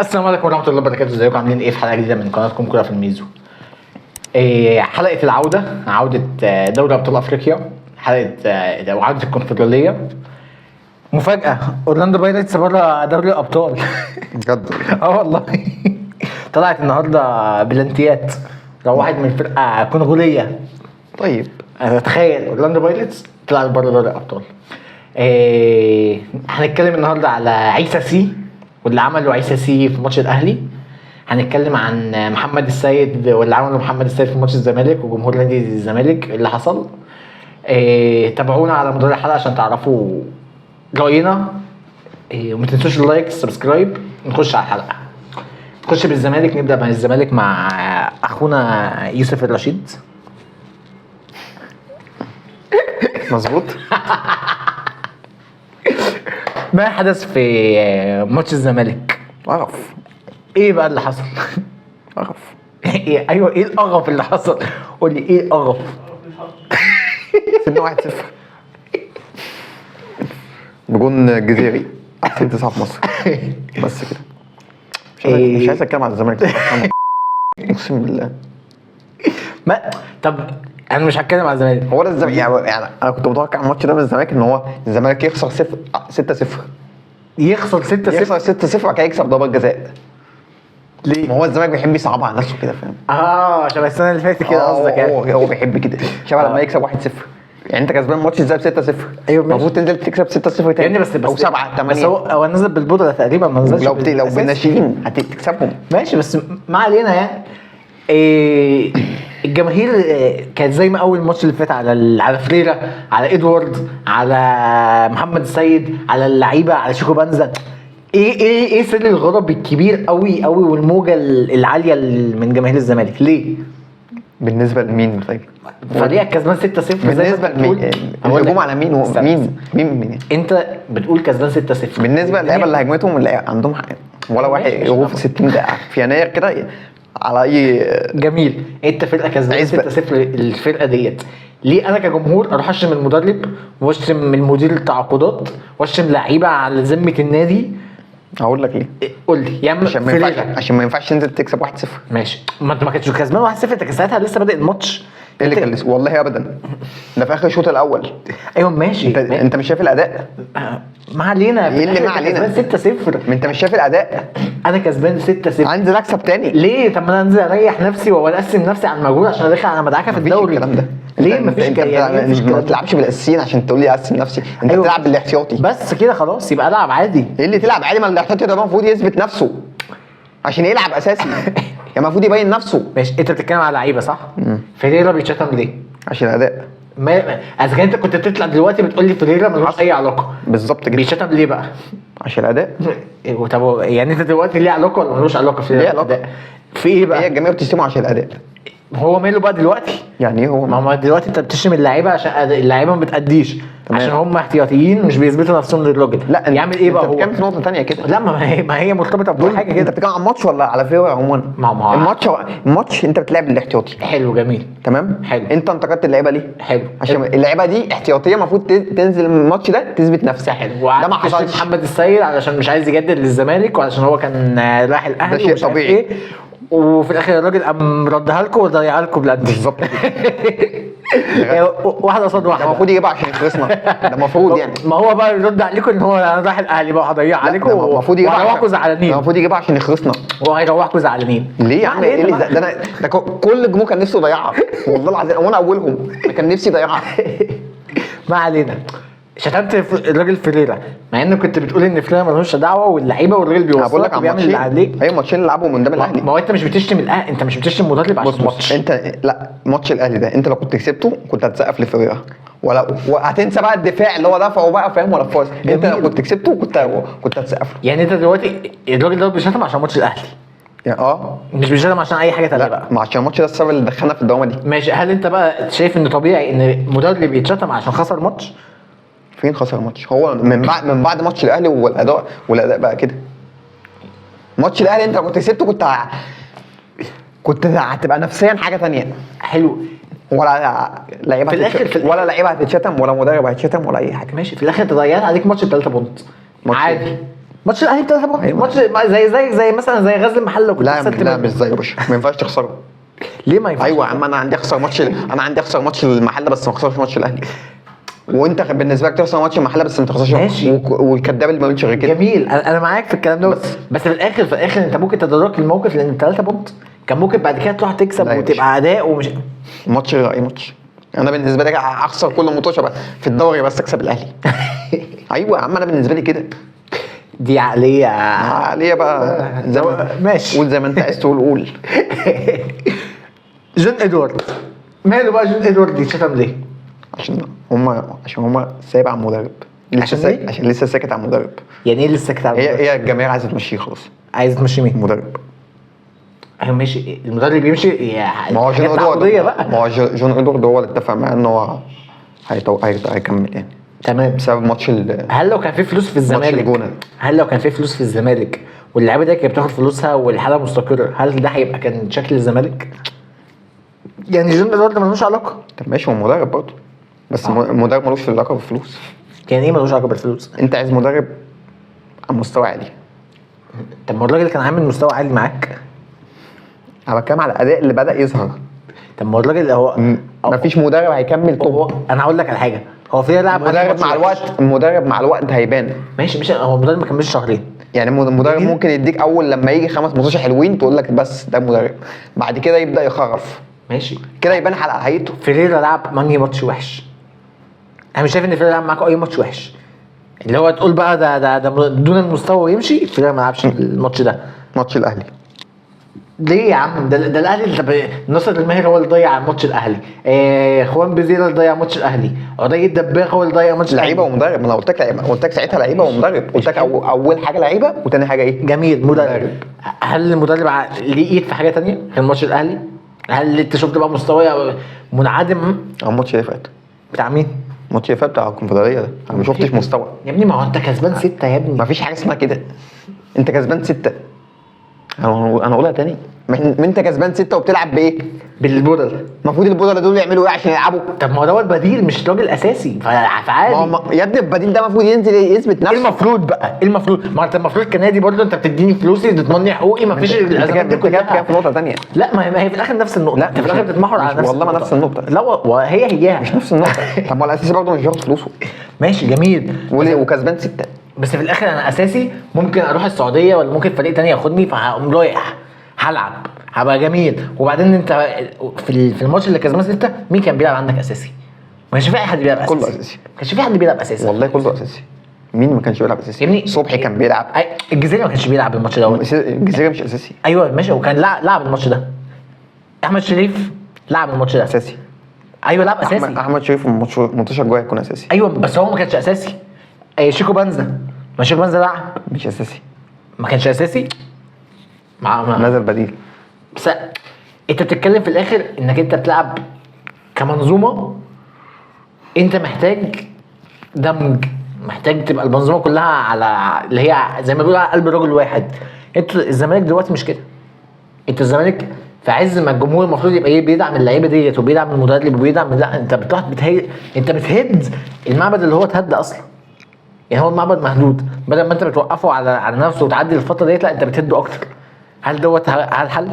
السلام عليكم ورحمه الله وبركاته. ازيكم عاملين ايه في حلقه جديده من قناتكم كوره في الميزو. حلقه العوده، عوده دوري ابطال افريقيا، حلقه وعوده الكونفدراليه. مفاجاه، اورلاندو بايرتس بره دوري الابطال. بجد والله. طلعت النهارده بلانتيات، روحت من فرقه كونغوليه. طيب تخيل اورلاندو بايرتس طلعت بره دوري الابطال. هنتكلم النهارده على عيسى سي واللي عمله عيسى سي في ماتش الاهلي. هنتكلم عن محمد السيد واللي عمله محمد السيد في ماتش الزمالك وجمهور نادي الزمالك اللي حصل. تابعونا على مدار الحلقه عشان تعرفوا راينا. وما تنسوش اللايك سبسكرايب. نخش على الحلقه، نخش بالزمالك. نبدا مع الزمالك مع اخونا يوسف الرشيد. مظبوط. ما حدث في ماتش الزمالك؟ قرف ايه بقى اللي حصل؟ قرف. ايوه، ايه القرف اللي حصل؟ قول لي ايه القرف. سيبنا 1-0 بجون جزيري، احسن 9 في مصر. بس كده. مش عايز اتكلم على الزمالك. اقسم بالله. ما طب انا مش هتكلم على الزمالك. هو ده الزمالك يعني انا كنت متوقع الماتش ده من الزمالك ان هو الزمالك يخسر 6-0، يخسر 6-0. يخسر 6-0 وبعد كده يكسب ضربات جزاء. ليه؟ ما هو الزمالك بيحب يصعبها على نفسه كده، فاهم؟ شبه السنه اللي فاتت كده قصدك يعني. هو بيحب كده، شبه لما يكسب 1-0. يعني انت كسبان ماتش ازاي ب 6-0؟ ايوه ماشي. المفروض تنزل تكسب 6-0 تاني يعني بس او 7-8. بس هو نزل بالبودره تقريبا، ما نزلش لو بالأساس. بالناشئين هتكسبهم. ماشي بس ما علينا يعني. الجماهير كانت زي ما اول ماتش اللي فات على فريرة، على ادوارد، على محمد السيد، على اللعيبه، على شيكو بنزا. ايه سر الغضب الكبير قوي قوي والموجه العاليه من جماهير الزمالك ليه؟ بالنسبه لمين طيب؟ فريقك كسبان 6-0. بالنسبه لمين؟ الهجوم على مين؟ مين؟ انت بتقول كسبان 6-0. بالنسبه للعيبه اللي هجمتهم اللي عندهم حق. ولا واحد يغوف في 60 دقيقه في يناير كده على اي جميل. انت فرقه كسبان 6-0 الفرقه ديت. ليه انا كجمهور اروح اشتم المدرب واشتم المدير التعاقدات واشتم لعيبه على ذمه النادي؟ هقول لك ليه. قول لي يا عم. عشان ما ينفعش تنزل تكسب 1-0. ماشي، ما انت ما كنتش كسبان 1-0، انت كان ساعتها لسه بادئ الماتش. ايه اللي كان لسه؟ والله ابدا، ده في اخر الشوط الاول. ايوه ماشي. انت مش شايف الاداء؟ ما علينا. ايه اللي ما علينا؟ كسبان 6-0. ما انت مش شايف الاداء؟ انا كسبان 6-0. انزل اكسب تاني ليه؟ طب ما انا انزل اريح نفسي واقسم نفسي على المجهود عشان ادخل على مدعكه في الدوري. الكلام ده ليه مفيش الكلام ده؟ ما تلعبش بالاساسيين عشان تقول لي اقسم نفسي. انت أيوة. تلعب بالاحتياطي بس كده خلاص، يبقى العب عادي. ايه اللي تلعب عادي؟ ما الاحتياطي ده المفروض يثبت نفسه عشان يلعب اساسي. يعني المفروض يبين نفسه. ماشي، انت بتتكلم على لعيبه صح؟ فريرة بيتشتم ليه؟ عشان الاداء. اذا كان انت كنت بتطلع دلوقتي بتقول لي فريرة ملوش اي علاقه. بالظبط كده. بيتشتم ليه بقى؟ عشان الاداء. طب يعني انت دلوقتي ليه علاقه ولا ملوش علاقه في الاداء؟ في ايه بقى؟ هي الجماهير بتشتمه عشان الاداء. هو ماله بقى دلوقتي؟ يعني ايه هو؟ ما دلوقتي انت بتشتم اللعيبه عشان اللعيبه ما بتأديش، عشان هم احتياطيين مش بيثبتوا نفسهم للراجل. لا يعمل ايه بقى؟ هو انت بتتكلم في نقطه ثانيه كده. لا ما هي مرتبطه بكل حاجه كده. انت بتتكلم عن ماتش ولا على فرقه عموما؟ الماتش انت بتلعب الاحتياطي. حلو جميل تمام. حلو. انت انتقدت اللعيبه ليه؟ حلو. عشان اللعيبه دي احتياطيه المفروض تنزل الماتش ده تثبت نفسها. حلو. ده ما حصلش. محمد السيد علشان مش عايز يجدد للزمالك وعلشان هو كان رايح الاهلي. ده شيء طبيعي. إيه. وفي الاخر الراجل قام ردها لكم وضيعها لكم بلاد. بالظبط. واحده قصاد واحده. المفروض يجيبها عشان يخلصنا. ده المفروض يعني. ما هو بقى يرد عليكم ان هو رايح الاهلي بقى هضيع عليكم. المفروض يجيبها وهيروحكم زعلانين. المفروض يجيبها عشان يخلصنا. وهيروحكم زعلانين. ليه يا عم؟ ايه اللي ده؟ انا كل الجمهور كان نفسه يضيعها والله العظيم، وانا اولهم. انا كان نفسي يضيعها. ما علينا. شتمت الراجل فريرة مع انك كنت بتقول ان فريرة ملوش دعوه واللعيبه والراجل بيوصلك وبيعمل اللي عليه. ايوه الماتشين اللي لعبهم قدام الاهلي. ما هو انت مش بتشتم الاهلي، انت مش بتشتم مدرب عشان ماتش. انت لا، ماتش الاهلي ده انت لو كنت كسبته كنت هتسقف لفريرة ولا وهتنسى بقى الدفاع اللي هو دفعه بقى، فاهم؟ ولا فاز. انت لو كنت كسبته كنت هتسقف له. يعني انت دلوقتي الراجل ده بيشتم عشان ماتش الاهلي يعني مش بيشتم عشان اي حاجه ثانيه بقى. ما عشان الماتش ده السبب اللي دخلنا في الدوامه دي. ماشي، هل انت بقى شايف ان طبيعي ان مدرب يتشتم عشان خسر ماتش؟ فين خسر ماتش؟ هو من بعد ماتش الاهلي والاداء بقى كده. ماتش الاهلي انت لو كنت كسبته كنت هتبقى نفسيا حاجه ثانيه. حلو. ولا لعيبه في الاخر ولا لعيبه هتتشتم ولا مدرب هيتشتم ولا اي حاجه. ماشي، في الاخر انت ضيعت عليك ماتش ب3 بونت عادي. ماتش الاهلي ب3 بونت. أيوة. ماتش زي مثلا زي غزل المحله لو كنت لا خسرت لا منه. مش زي يا باشا، ما ينفعش تخسره. ليه ما ينفعش؟ ايوه يا عم، انا عندي اخسر ماتش المحله بس ما اخسرش ماتش الاهلي. وانت بالنسبه لك تخسر ماتش المحله بس ما تخسرش. ماشي. والكداب اللي ما بيقولش غير كده. جميل، انا معاك في الكلام ده، بس في الاخر انت ممكن تتدارك الموقف، لان 3 بونت كان ممكن بعد كده تروح تكسب لا يا وتبقى اداء ومش الماتش غير اي ماتش. انا بالنسبه لي اخسر كل ماتش بقى في الدوري بس اكسب الاهلي. ايوه يا عم، انا بالنسبه لي كده. دي عقليه. عليا بقى زي ما ماشي. قول زي ما انت عايز تقول قول. جون ادوارد ماله بقى؟ جون ادوارد يتشتم ليه؟ عشان هما سايب على المدرب. عشان لسه ساكت على المدرب. يعني ايه لسه ساكت على المدرب؟ هي الجماهير عايزه تمشيه خلاص. عايز تمشي مين؟ المدرب. ايوه ماشي، المدرب يمشي ما هو جون تعاقدية بقى. ما هو جون ادوارد هو اللي اتفق معاه ان هو هيكمل يعني تمام. بسبب ماتش هل لو كان في فلوس في ماتش الزمالك الجونة. هل لو كان في فلوس في الزمالك واللعيبه دي كانت بتاخد فلوسها والحاله مستقره، هل ده هيبقى كان شكل الزمالك؟ يعني جون ادوارد ملوش علاقه. طب ماشي، هو مدرب برضه بس المدرب ملوش علاقه بالفلوس. يعني ايه ملوش علاقه بالفلوس؟ انت عايز مدرب على مستوى عالي. طب ما الراجل كان عامل مستوى عالي معاك. انا بتكلم على الاداء اللي بدا يظهر. طب ما الراجل هو مفيش مدرب هيكمل هو توب. انا هقول لك على حاجه، هو في لاعب المدرب مع الوقت هيبان. ماشي هو المدرب ما كملش شهرين. يعني المدرب ممكن يديك اول لما يجي 5 ماتشات حلوين تقول لك بس ده مدرب، بعد كده يبدا يخرف ماشي كده يبان على حقيقته. فيريرا لعب ماني ماتش وحش. انا مش شايف ان فيريرا لعب معاك اي ماتش وحش اللي هو تقول بقى ده دون المستوى ويمشي. فيريرا ما لعبش الماتش ده. ماتش الاهلي ليه يا عم؟ ده الاهلي. ناصر الماهر هو اللي ضيع ماتش الاهلي، خوان بيزيرا اللي ضيع ماتش الاهلي، عدي الدباغ هو اللي ضيع ماتش لعيبه ومدرب. ما انا قلت لك ساعتها لعيبه ومدرب. قلت لك اول حاجه لعيبه وتاني حاجه ايه؟ جميل مدرب. هل المدرب ليه ايد في حاجه تانية غير ماتش الاهلي؟ هل انت شفت بقى مستوى منعدم؟ الماتش اللي فات بتاع مين؟ الماتش اللي فات بتاع الكونفدراليه ده انا ما شفتش مستوى يا ابني. ما هو انت كسبان 6 يا ابني. ما فيش حاجه اسمها كده. انت كسبان 6. انا اقولها تاني. ما انت كسبان 6 وبتلعب بايه؟ بالبودل. المفروض البودلة دول يعملوا ايه عشان يلعبوا؟ طب ما هو دوت بديل مش راجل اساسي فعادي. يا ابني البديل ده المفروض ينزل يثبت نفسه. ايه المفروض بقى؟ ايه المفروض؟ ما انت المفروض كنادي برضه انت بتديني فلوسي تضمني حقوقي. ما فيش الازمات دي كلها. في نقطه ثانيه. لا ما هي في الاخر نفس النقطه. لا انت في الاخر بتتمحور على نفس والله ما نفس النقطه. لا وهي مش نفس النقطه. طب ما الاساسي برضه مش بياخد فلوسه. ماشي جميل. وكسبان 6. بس في الاخر انا اساسي ممكن اروح السعوديه ولا ممكن فريق تاني ياخدني فهقوم رايح هلعب هبقى جميل. وبعدين انت في الماتش اللي كسبان 6 مين كان بيلعب عندك اساسي؟ ما كانش في اي حد بيلعب اساسي. كله اساسي. ما كانش في حد بيلعب اساسي والله كله اساسي. مين ما كانش بيلعب اساسي؟ يا ابني صبحي كان بيلعب. الجزيري ما كانش بيلعب الماتش دوت. الجزيري مش اساسي. ايوه ماشي وكان لعب الماتش ده. احمد شريف لعب الماتش ده اساسي. ايوه لعب اساسي. احمد شريف الماتش الجاي هيكون اساسي. ايوه بس هو ما كانش اساسي. شيكو بنزا. ما شيكو بنزا لعب مش اساسي. ما كانش اساسي. نزل بديل. بس انت بتتكلم في الاخر انك انت بتلعب كمنظومه. انت محتاج دمج، محتاج تبقى المنظومه كلها على اللي هي زي ما بيقولوا على قلب رجل واحد. انت الزمالك دلوقتي مش كده. انت الزمالك في عز ما الجمهور المفروض يبقى بيدعم اللعيبه ديت وبيدعم المدرب وبيدعم. لا انت بتروح انت بتهد المعبد اللي هو اتهد اصلا. يعني هو المعبد مهدود، بدل ما انت بتوقفه على نفسه وتعدي الفتره ديت، لا انت بتهده اكتر. هل دوت الحل؟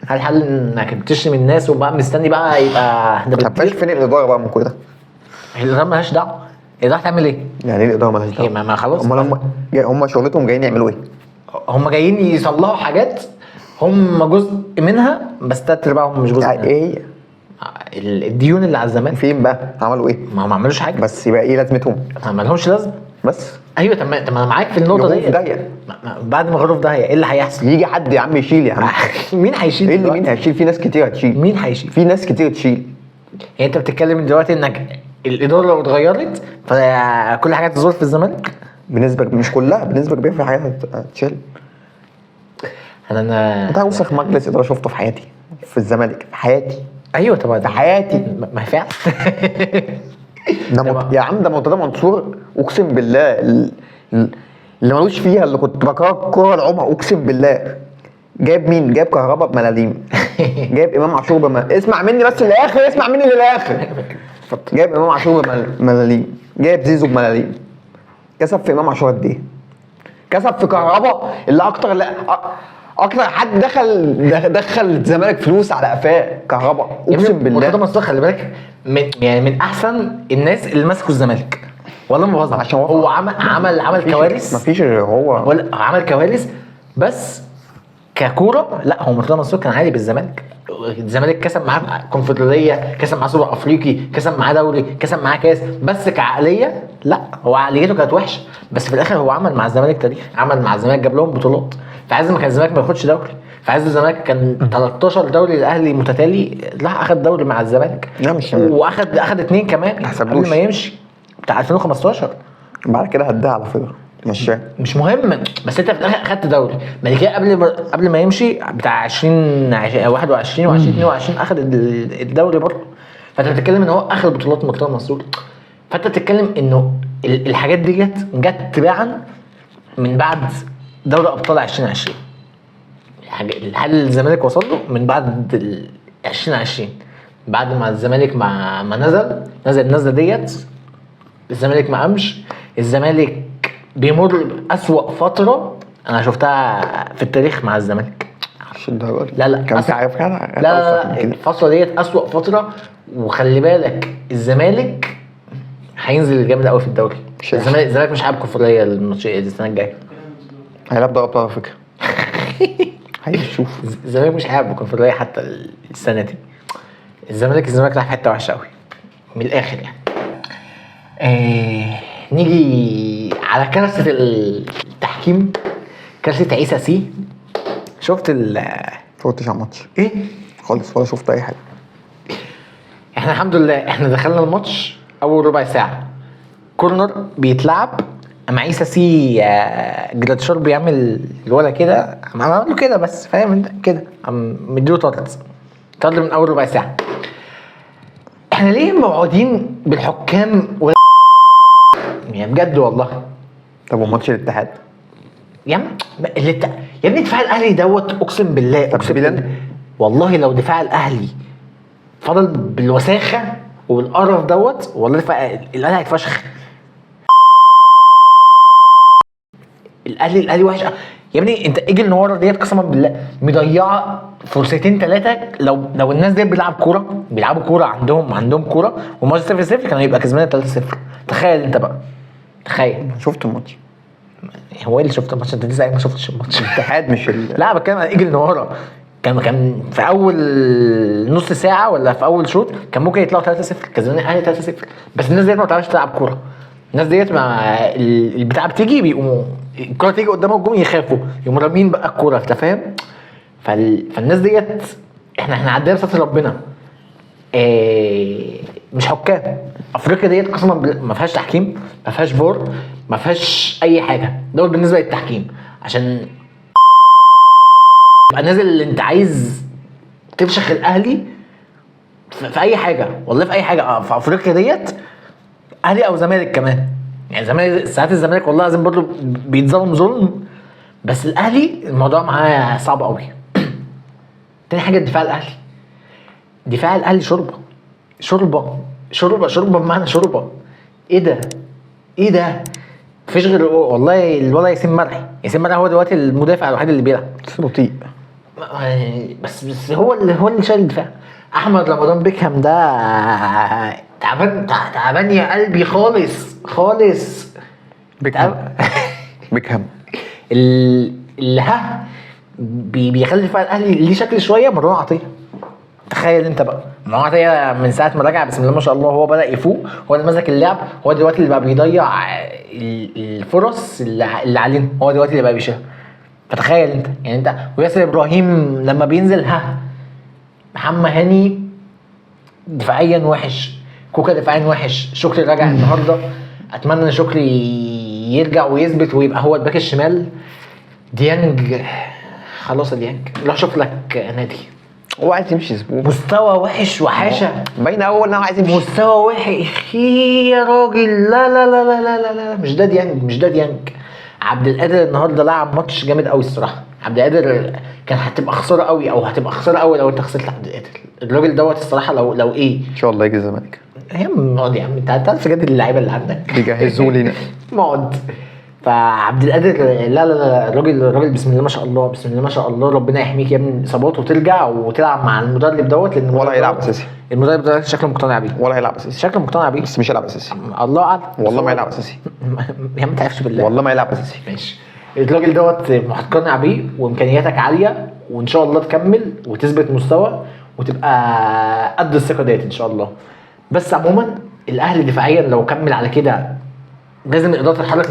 هل الحل انك بتشتم الناس وبقى مستني بقى يبقى ده طب فين الاداره بقى من كل ده؟ الاداره مالهاش دعوه. الاداره تعمل ايه؟ يعني ايه الاداره مالهاش دعوه؟ ما خلاص. هم شغلتهم جايين يعملوا ايه؟ هم جايين يصلحوا حاجات هم جزء منها بس 3/4 مش جزء يعني منها. ايه هي؟ الديون اللي على الزمان. فين بقى؟ عملوا ايه؟ ما عملوش حاجه. بس يبقى ايه لازمتهم؟ ما لهمش لازمه. بس ايوه طب انا معاك في النقطه دي. بعد ما غروا في داهيه ايه اللي هيحصل؟ يجي حد يا عم يشيل يا عم. مين هيشيل؟ ايه اللي مين هيشيل؟ في ناس كتير هتشيل. مين هيشيل؟ في ناس كتير تشيل. يعني انت بتتكلم دلوقتي انك الاداره لو اتغيرت فكل حاجه هتظبط في الزمالك؟ بنسبه مش كلها، بنسبه كبيره في حاجات هتشيل. انت اوسخ مجلس اداره شفته في حياتي في الزمالك في حياتي. ايوه طبعا في حياتي. ما هي فعلا. يا عم ده مرتضى منصور اقسم بالله اللي ملوش فيها، اللي كنت بكره الكوره العمر اقسم بالله. جايب مين؟ جايب كهربا بملاليم. جايب امام عاشور اسمع مني بس للاخر، اسمع مني للاخر. جايب امام عاشور بملاليم، جايب زيزو بملاليم. كسب في امام عاشور قد ايه؟ كسب في كهربا اللي اكتر حد دخل الزمالك فلوس على قفاه كهربا، اقسم بالله. مرتضى منصور خلي بالك من احسن الناس اللي مسكوا الزمالك، والله ما بهزر، عشان هو عمل كوارث. مفيش غير هو عمل كوارث، بس ككوره لا، هو مرتضى منصور كان عادي بالزمالك. الزمالك كسب معاه كونفدراليه، كسب معاه سوبر افريقي، كسب معاه دوري، كسب معاه كاس، بس كعقليه لا، هو عقليته كانت وحشه، بس في الاخر هو عمل مع الزمالك تاريخ، عمل مع الزمالك، جاب لهم بطولات. في عز ما كان الزمالك ما ياخدش دوري، في عز الزمالك كان 13 دوري الاهلي متتالي، لا اخد دوري مع الزمالك، لا مش واخد 2 كمان قبل ما يمشي بتاع 2015. بعد كده هداها على فكره مش مهم، بس انت في الاخر اخدت دوري. بعد كده قبل ما يمشي بتاع 2021 و2022 اخد الدوري برضه. فانت بتتكلم ان هو اخد بطولات مرتضى منصور، فانت بتتكلم انه الحاجات دي جت تباعا من بعد دوري ابطال 2020. الحل الزمالك وصل له من بعد 2020، بعد ما الزمالك ما نزل النزله ديت، الزمالك ما قامش. الزمالك بيمر بأسوأ فترة أنا شفتها في التاريخ مع الزمالك. مش الدرجة دي. لا كان في عارف لا الفترة ديت أسوأ فترة، وخلي بالك الزمالك هينزل جامد قوي في الدوري. الزمالك مش هيلعب كونفدرالية الماتش السنة الجاية، هيلعب دوري ابطال افريقيا. هيشوف الزمالك مش هيلعب كونفدرالية حتى السنة دي. الزمالك راح في حتة وحشة قوي من الآخر يعني. نيجي على كارثة التحكيم، كارثة عيسى سي. شفتش على الماتش ايه خالص، ولا شفت اي حاجه. احنا الحمد لله احنا دخلنا الماتش اول ربع ساعه كورنر بيتلعب، اما عيسى سي جراديشار بيعمل الولا كده، عمل له كده بس فاهم كده، مديله طرد من اول ربع ساعه. احنا ليه موعودين بالحكام يعني بجد والله؟ طب وماتش الاتحاد يا ابني دفاع الاهلي دوت اقسم بالله والله لو دفاع الاهلي فضل بالوساخه والقرف دوت، والله دفاع الاهلي هيتفشخ. الاهلي وحش يا ابني. انت اجي النواره ديت قسما بالله مضيعه فرصتين 3. لو الناس دي بيلعبوا كوره عندهم كوره وماتش 0-0 كانوا يبقى كسبان 3-0. تخيل انت بقى، تخيل. شفت الماتش؟ هو اللي شفت الماتش؟ انت لسه ما شفتش الماتش. الاتحاد مش لا بتكلم عن ايجل نوارا. كان في اول نص ساعه ولا في اول شوط كان ممكن يطلعوا 3-0 كسبانين الاهلي 3-0، بس الناس ديت ما بتعرفش تلعب كوره. الناس ديت مع البتاع بتيجي بيقوموا الكوره تيجي قدام الجون يخافوا يقوموا رامين بقى الكوره، انت فاهم؟ فالناس ديت احنا عندنا ستر ربنا. مش حكام افريقيا ديت قسما ما فيهاش تحكيم، ما فيهاش فور، ما فيهاش اي حاجه. دول بالنسبه للتحكيم عشان تبقى نازل اللي انت عايز تفشخ الاهلي في اي حاجه، والله في اي حاجه في افريقيا ديت، اهلي او زمالك كمان. يعني زمالك ساعات الزمالك والله لازم برضه بيتظلم ظلم، بس الاهلي الموضوع معاه صعب قوي. تاني حاجه دفاع الاهلي شوربه بمعنى شوربه. ايه ده مفيش غير والله الولا ياسين مرعي هو دلوقتي المدافع الوحيد اللي بيلعب، بطيء بس هو اللي شايل الدفاع. احمد رمضان بيكهام ده تعبان يا قلبي خالص. بيكهام اللي بيخلي دفاع الاهلي ليه شكل شويه مروان عطيه. تخيل انت بقى مروان عطيه من ساعه ما رجع بسم الله ما شاء الله هو بدا يفوق، هو اللي مسك اللعب، هو دلوقتي اللي بقى بيضيع الفرص اللي علينا، هو دلوقتي اللي بقى بيشيلها. فتخيل انت يعني انت وياسر ابراهيم لما بينزل محمد هاني دفاعيا وحش، كوكا دفاعيا وحش، شكري راجع النهارده، اتمنى ان شكري يرجع ويثبت ويبقى هو الباك الشمال. ديانج خلاص، ديانج روح شوف لك نادي. هو عايز يمشي اسبوع، مستوى وحش وحاشه باين اول انه عايز يمشي. مستوى وحش يا راجل. لا لا لا لا لا لا مش ده ديانج. عبد القادر النهارده لعب ماتش جامد قوي الصراحه. عبد القادر كان هتبقى خساره قوي لو انت خسرت عبد القادر. الراجل دوت الصراحه لو ايه ان شاء الله يجي الزمالك يا عم. اقعد يا عم، انت عارف بجد اللعيبه اللي عندك بيجهزوا لنا اقعد. فعبد القادر لا الراجل بسم الله ما شاء الله، بسم الله ما شاء الله، ربنا يحميك يا ابني من الاصابات وترجع وتلعب مع المدرب دوت، لان ولا المدرب هيلعب دوت- اساسي، المدرب ده شكله مقتنع بيه، ولا هيلعب اساسي، شكله مقتنع بيه، بس مش هيلعب اساسي، الله اعلم. والله ما هيلعب اساسي، يا عم ما تعرفش بالله. والله ما هيلعب اساسي. ماشي. الراجل دوت مقتنع بيه وامكانياتك عاليه، وان شاء الله تكمل وتثبت مستوى وتبقى قد الثقه ديت ان شاء الله. بس عموما الاهلي دفاعيا لو كمل على كده لازم الاداره تتحرك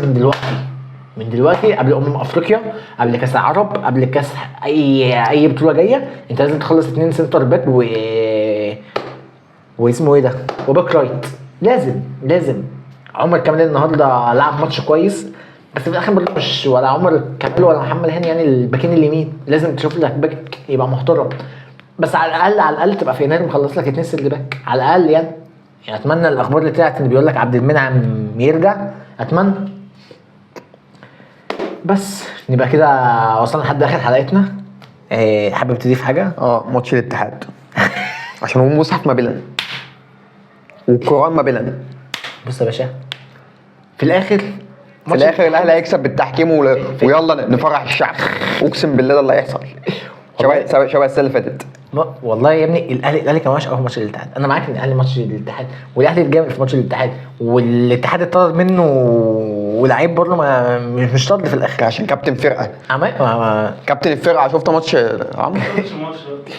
من دلوقتي قبل افريقيا، قبل كاس العرب، قبل كاس اي بطوله جايه. انت لازم تخلص 2 سنتر باك واسمه ايه ده، وباك رايت. لازم عمر كمال النهارده لعب ماتش كويس، بس في الاخر برضه مش ولا عمر كمال ولا محمد هاني يعني الباكين اليمين. لازم تشوف لك باك يبقى محترم، بس على الاقل تبقى في يناير مخلص لك 2 سيرد باك على الاقل يعني. اتمنى الاخبار اللي طلعت ان بيقول لك عبد المنعم يرجع، اتمنى. بس نبقى كده وصلنا لحد اخر حلقتنا. حابب تضيف حاجه؟ ماتش الاتحاد عشان هو مصحف ما بيننا والقران ما بيننا. بص يا باشا، في الاخر الاهلي هيكسب بالتحكيم ويلا نفرح الشعب. اقسم بالله ده اللي هيحصل، شبه السنه اللي فاتت. والله يا ابني الاهلي كان وحش قوي في ماتش الاتحاد. انا معاك ان الاهلي ماتش الاتحاد، والاهلي اتجامل في ماتش الاتحاد، والاتحاد اتطرد منه ولعيب برضه مش طرد في الاخر عشان كابتن فرقه، كابتن الفرقه. شفت ماتش عمرو؟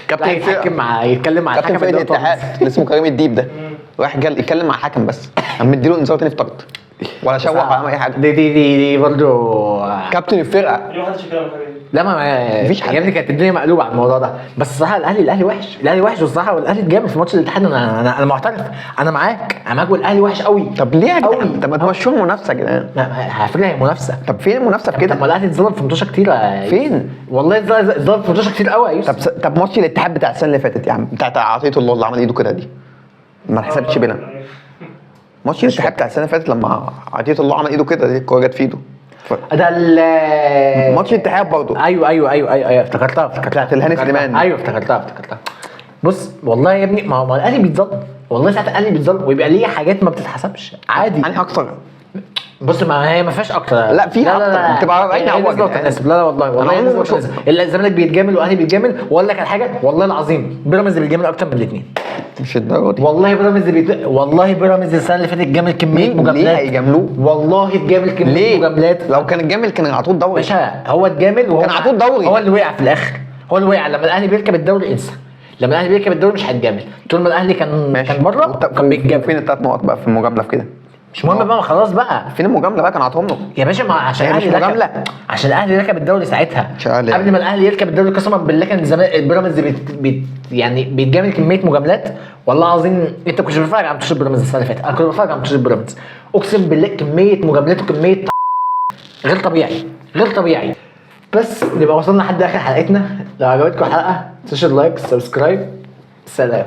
كابتن الفرقه يتكلم مع كابتن فرقه الاتحاد اللي اسمه كريم الديب ده، راح يتكلم مع الحكم بس قام مديله انذار تاني في طرد، ولا شوح ولا عمل اي حاجه. دي برضه كابتن الفرقه. لا ما مفيش حد. يا ابني كانت الدنيا مقلوبه على الموضوع ده. بس الصراحه الاهلي وحش والصراحه، والاهلي اتجامل في ماتش الاتحاد. انا معترف، انا معاك والاهلي وحش قوي. طب ليه يا قوي؟ جدعان؟ طب ما تمشوا منافسه يا جدعان. على فكره هي منافسه. طب فين المنافسه في كده؟ طب ما الاهلي اتظلم في ماتشات كتير. فين؟ والله اتظلم في ماتشات كتير قوي يا يوسف. طب ماتش الاتحاد بتاع السنه اللي فاتت يا عم، بتاعت عطيه الله اللي عمل ايده كده دي، ما حسبتش بينا. ماتش الاتحاد بتاع السنه اللي فاتت لما عطيه الله عمل ايده كده، دي الكوره جت في ايده. ده ماتش الاتحاد برضه. ايوه افتكرتها الهاني سليمان. ايوه افتكرتها. بص والله يا ابني، ما الاهلي بيتظلم، والله ساعات الاهلي بيتظلم ويبقى ليه حاجات ما بتتحسبش عادي. يعني اكتر. بص ما هي ما فيهاش اكتر. لا فيها اكتر، بتبقى باينه قوي. لا والله الزمالك بيتجامل والاهلي بيتجامل. واقول لك على حاجه، والله العظيم بيراميدز بيتجامل اكتر من الاثنين. مش الدرجه دي. والله بيراميدز السنه اللي فاتت جامل كميه مجاملات. ليه هيجاملوه؟ والله اتجامل كميه مجاملات. لو كان الجامل كان على طول دوري. باشا هو اتجامل وهو كان على طول دوري. هو اللي وقع في الاخر، هو اللي وقع. لما الاهلي بيركب الدوري انسى، لما الاهلي بيركب الدوري مش هيتجامل. طول ما الاهلي كان بره كان بيتجامل. فين الثلاث نقط بقى في المجامله في كده؟ مش مهم بقى، خلاص بقى. فين المجامله بقى؟ كان عطهم له يا باشا ما عشان هي مش الاهلي مجاملة. عشان الاهلي ركب الدوري ساعتها. شغال قبل ما الاهلي يركب الدوري قسما بالله كان زمان بيراميدز يعني بيتجامل كميه مجاملات. والله العظيم انت كنت بتتفرج على ماتشات بيراميدز السنه اللي فاتت، انا كنت بتفرج على ماتشات بيراميدز، اقسم بالله كميه مجاملات وكميه غير طبيعي. بس نبقى وصلنا لحد اخر حلقتنا. لو عجبتكم الحلقه ما تنسوش اللايك، سبسكرايب. سلام.